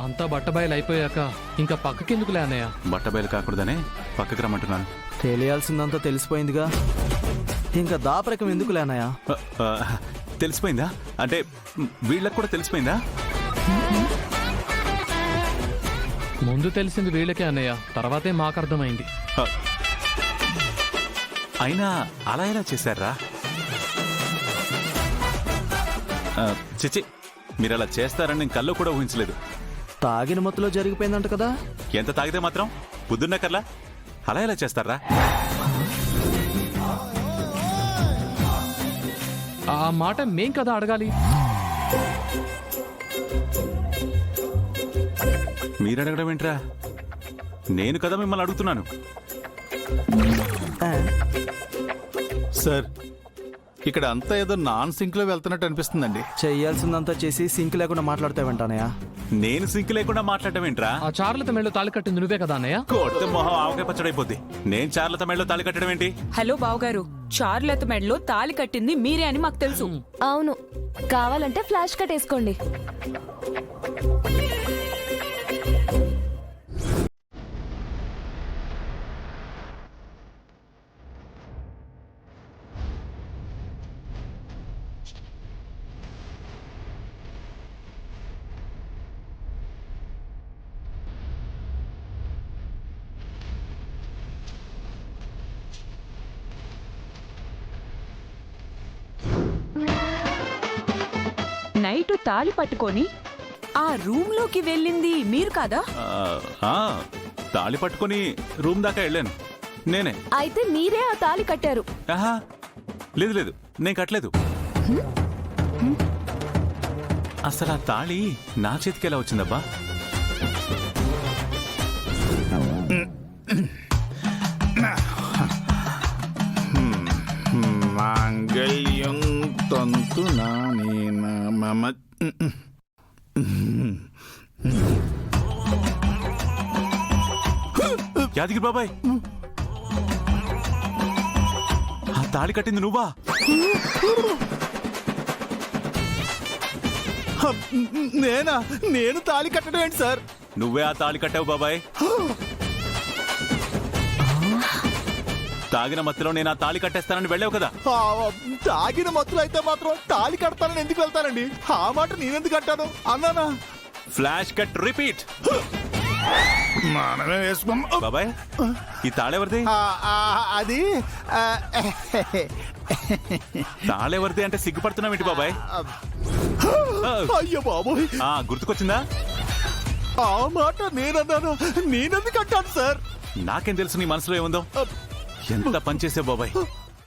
అంతా బట్టబయలు అయిపోయాక ఇంకా పక్కకెందుకులే అన్నయ్య. బట్టబయలు కాకూడదనే పక్కకి రమ్మంటున్నాను. తెలియాల్సిందంతా తెలిసిపోయిందిగా, ఇంకా దాపరికం ఎందుకులే అన్నయ్య. తెలిసిపోయిందా? అంటే వీళ్ళకి కూడా తెలిసిపోయిందా? ముందు తెలిసింది వీళ్ళకే అన్నయ్య, తర్వాతే మాకు అర్థమైంది. అయినా అలా ఎలా చేశారా? చిచి, మీరు అలా చేస్తారని నేను కల్లో కూడా ఊహించలేదు. తాగిన మత్తులో జరిగిపోయిందంట కదా. ఎంత తాగితే మాత్రం బుద్ధున్నకర్లా అలా ఎలా చేస్తారా? ఆ మాట మేం కదా అడగాలి. మీరు అడగడం ఏంట్రా? నేను కదా మిమ్మల్ని అడుగుతున్నాను. సార్, ఇక్కడ అంతా ఏదో నాన్ సింక్ లో వెళ్తున్నట్టు అనిపిస్తుందండి. చెయ్యాల్సిందంతా చేసి సింక్ లేకుండా మాట్లాడతావంటానయ్యా. నేను సింక్ లేకుండా మాట్లాడటం ఏంట్రా? ఆ చార్లత మెళ్ళో తాళి కట్టింది నువ్వే కదా అన్నయ్య. కొడితే మొహం ఆవకాయ పచ్చడైపోద్ది. నేను చార్లత మెళ్ళలో తాళి కట్టడం ఏంటి? హలో బావగారు, చార్లెత మెడలో తాళి కట్టింది మీరే అని మాకు తెలుసు. అవును, కావాలంటే ఫ్లాష్ కట్టేసుకోండి. నైట్ తాళి పట్టుకొని ఆ రూమ్ లోకి వెళ్ళింది మీరు కాదా? తాళి పట్టుకొని రూమ్ దాకా వెళ్ళాను నేనే. అయితే మీరే ఆ తాళి కట్టారు. ఆహా, లేదు లేదు, నేను కట్టలేదు. అసలు ఆ తాళి నా చేతికి ఎలా వచ్చిందబ్బా? మాంగళ్యం తంతునా నేన మమ. యాదగిరి బాబాయ్, ఆ తాళి కట్టింది నువ్వా? నేనా? నేను తాళి కట్టడం ఏంటి సార్? నువ్వే ఆ తాళి కట్టావు బాబాయ్. తాగిన మత్తులో నేను ఆ తాళి కట్టేస్తానని వెళ్ళావు కదా. తాగిన మత్తులు అయితే మాత్రం తాళి కడతానని ఎందుకు వెళ్తానండి? ఆ మాట నేనెందుకు కట్టాను అన్నానా? Flash cut repeat. మనమే వేసుకోం బాబాయ్, ఈ తాళెవరిది? అది తాళెవరిది అంటే సిగ్గుపడుతున్నావేంటి బాబాయ్? అయ్యో బాబోయ్, గుర్తుకొచ్చిందా? ఆ మాట నేనన్నాను. నేనెందుకు కట్టాను సార్? నాకేం తెలుసు నీ మనసులో ఏముందో. ఎంత పనిచేసావు బాబాయ్.